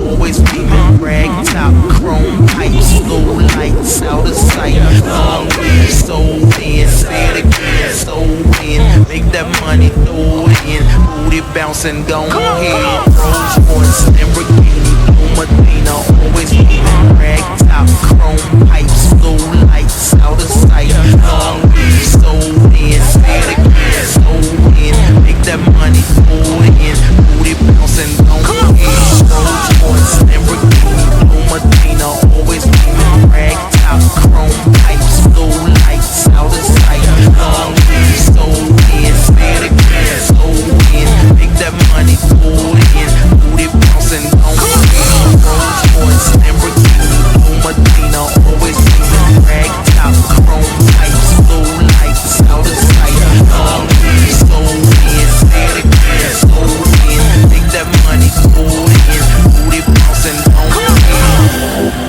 always beaming. Rag top, chrome pipes, low lights, out of sight. Long way, sold in, say it again, sold in. Make that money, throw it in. Booty bouncing, go ahead. Rolls Royce, Lamborghini, Blue Medina, always beaming. Rag top, chrome pipes, low lights, out of sight. Long way, sold in, say it again, sold in. Make that money, throw it in. Booty bouncing, go ahead. Rolls Royce, Lamborghini, Blue Medina, always beaming. Rag top, chrome pipes, low lights, out of sight. Long way, sold in, say it again, sold in. Make that money, throw it in. Booty bouncing, go ahead. Rolls Royce, Lamborghini, Blue Medina, always beaming. Rag top, chrome pipes, low lights, out of sight. Long way, sold in, say it again, sold in. Make that money, throw it in. Booty bouncing, go ahead.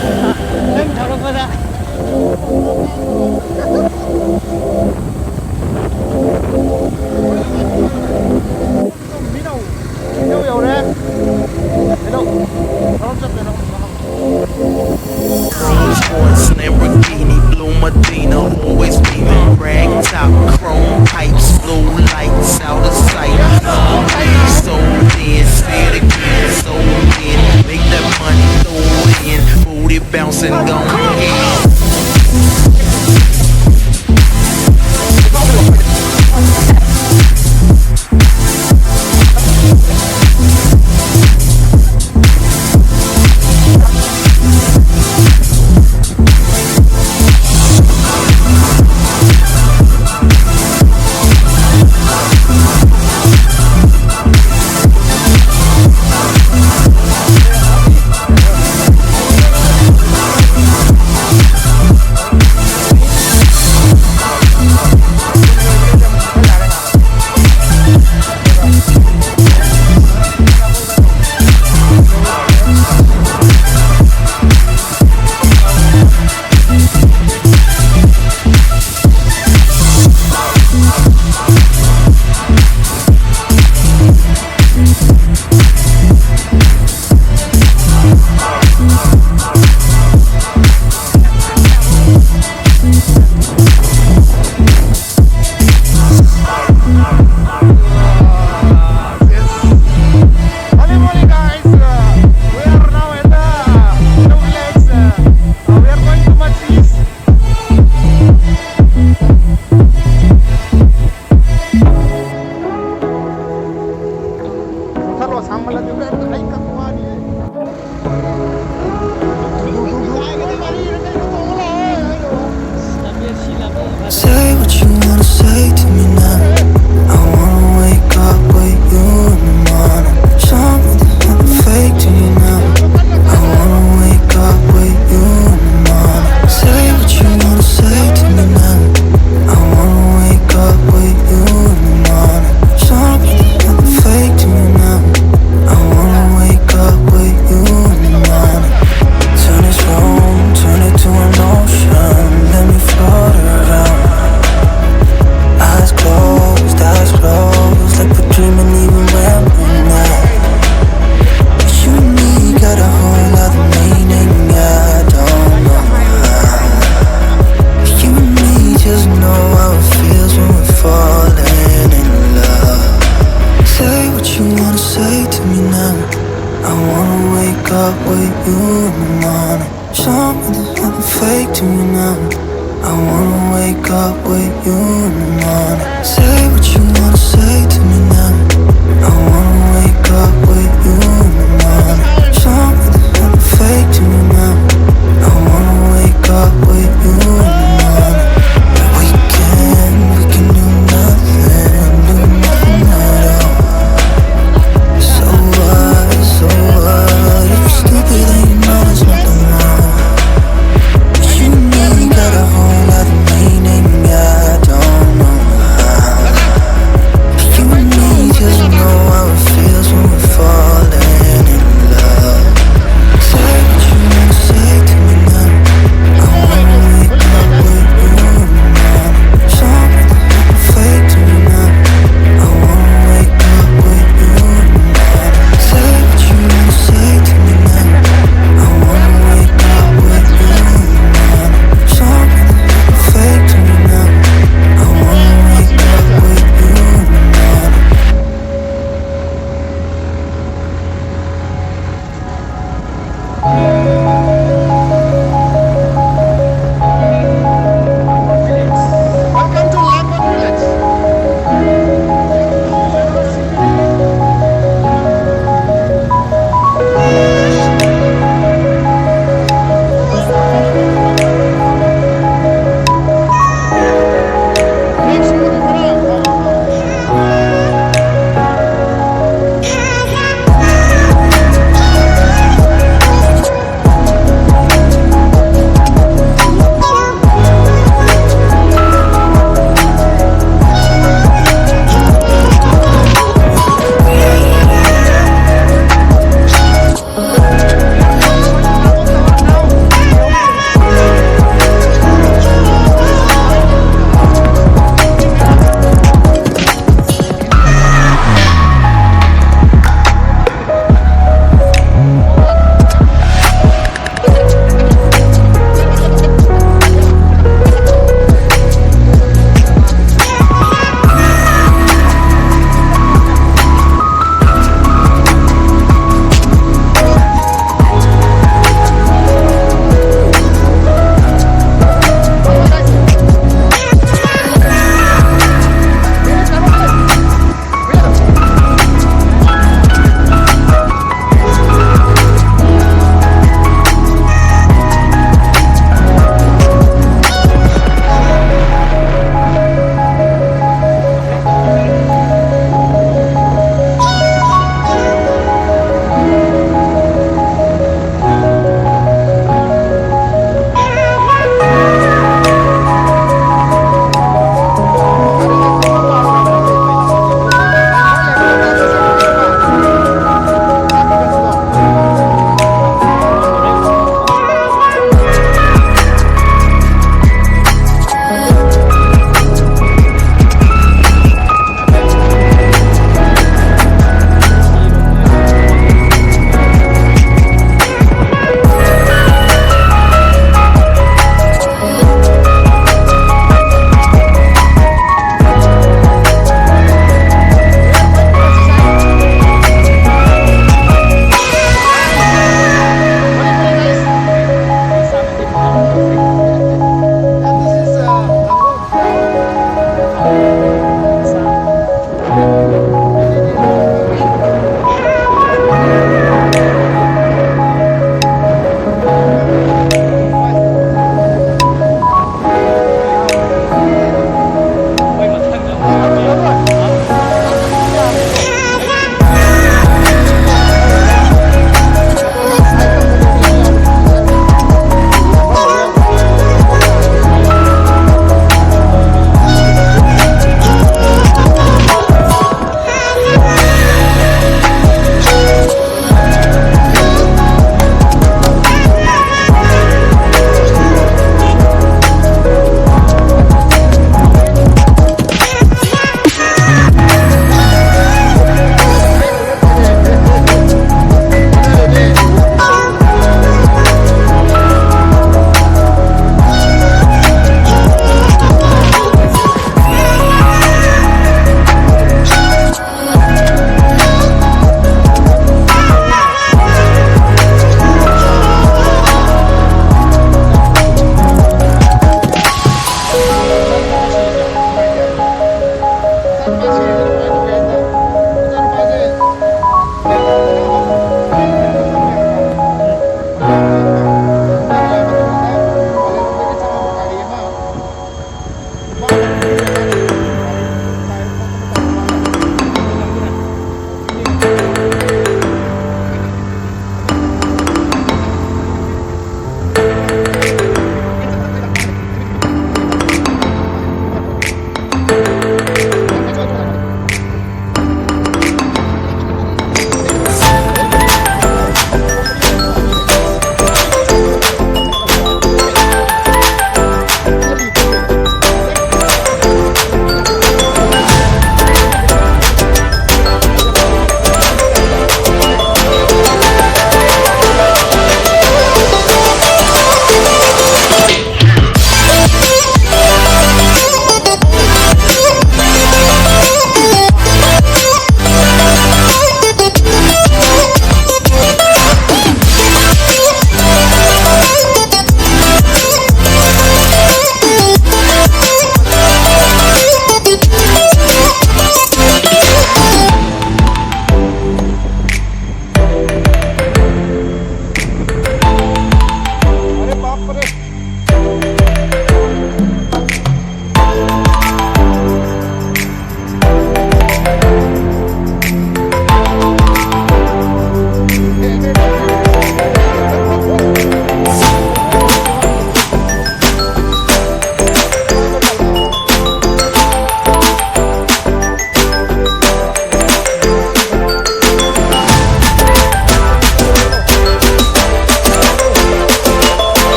Rolls Royce, Lamborghini, Blue Medina, always beaming. Rag top, chrome pipes, low lights, out of sight. Long way, sold in, say it again, sold in. Make that money, throw it in. Booty bouncing, go ahead. Say what you wanna say to me now. I wanna wake up with you in the morning. Show me there's nothing fake to you now. I wanna wake up with you in the morning. Say what you wanna say to me now. I wanna wake up with you in the morning. Show me there's nothing fake to you now. I wanna wake up with you in the morning. Turn this room, turn it to an ocean. Let me float around. Eyes closed, like we're dreaming even when we're not. You and me got a whole other meaning, I don't know how. You and me just know how it feels when we're falling in love. Say what you wanna say to me now. I wanna wake up with you in the morning. Show me there's nothing fake to me now. I wanna wake up with you in the morning. Say what you wanna say to me now. I wanna wake up with you in the morning. Show me there's nothing fake to me now. I wanna wake up with you in the morning. We can do nothing at all. So what, if you're stupid then you know there's nothing wrong. You and me got a whole other meaning, I don't know how. You and me just know how it feels when we're falling.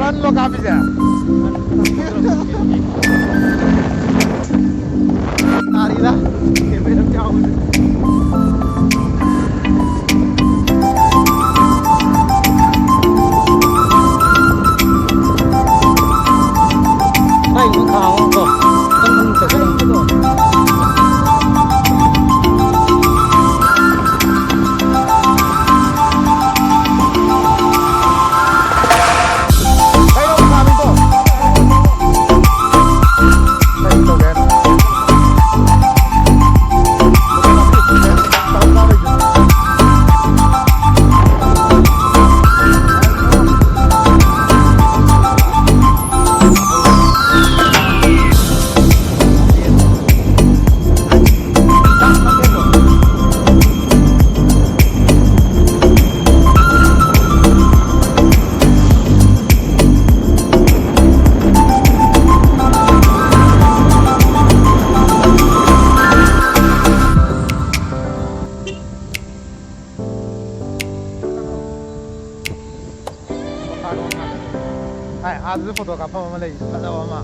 Run lo kapi siya. Ari lah. Kaya nang jauh. Ay, makao ko. Ang tagal ko. Ay, ada foto ka pa mamalay. Tatawa ma.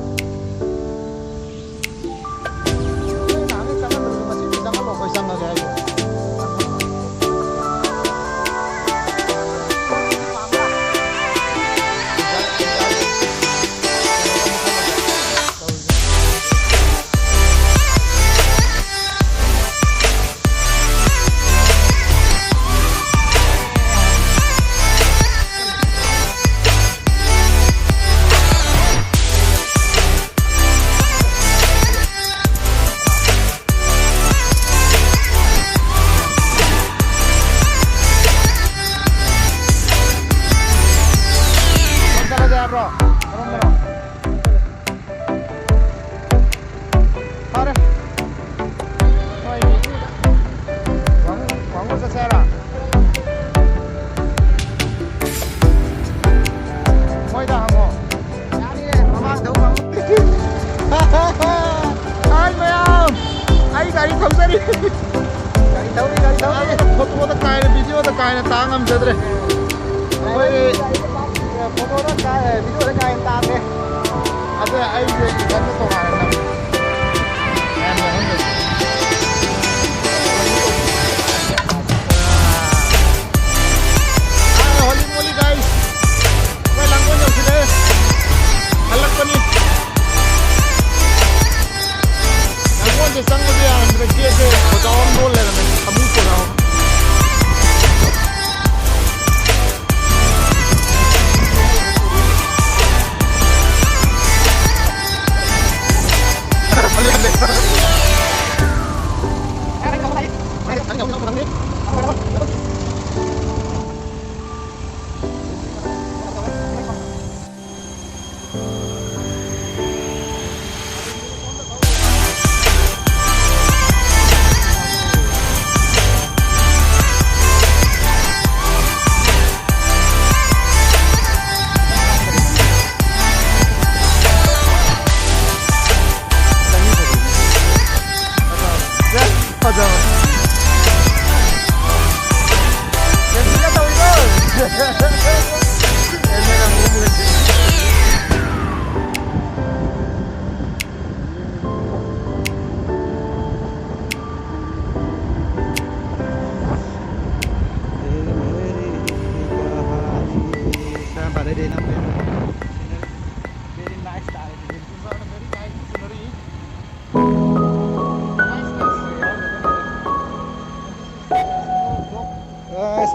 Nangis ka na masih bisa ka mo isang ngahak. Bro, bro. Pare. Oi. Vamos a hacerla. Moi dah mo. Yani amang dau bang. Ai mayam. Ai gari thau sari. Gari thau ni. Photo ta kai na video ta kai na tangam jadre. Oi. Photo đó cái video đó cái ta đấy. Anh ấy thì vẫn có tổ này nè. Em là không được. Holy moly guys. Cái lăng có nhiều thế. Alak ko ni. Lăng ko thì sang cái anh cái kia cái photo on roll lên này. Kamu ko na.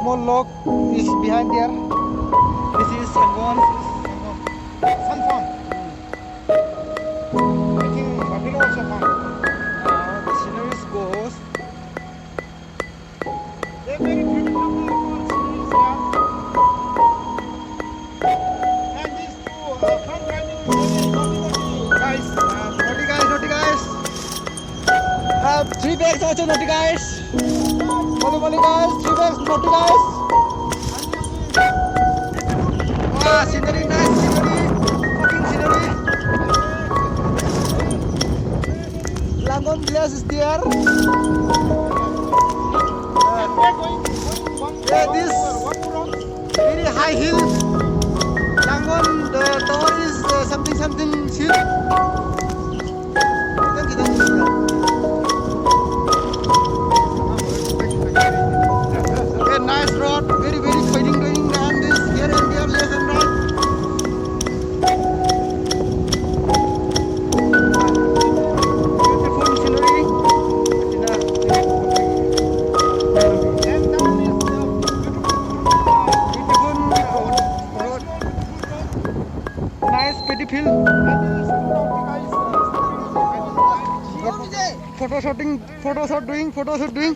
Small log is behind there. This is Sangon. Sun farm. I think buffalo also farm. The scenery goes. They're very beautiful sceneries here. And these two front driving guys. Naughty guys. Have 3 bags also naughty guys. Molly guys, 3 bags, naughty guys. Wow, scenery, nice scenery. Fucking scenery. Langon place is there. And we're going this very high hill. Yangon, the tower is something hill. A nice road, very fading and this here and there, left and right. Beautiful scenery. Nice pretty field. Photoshoot doing.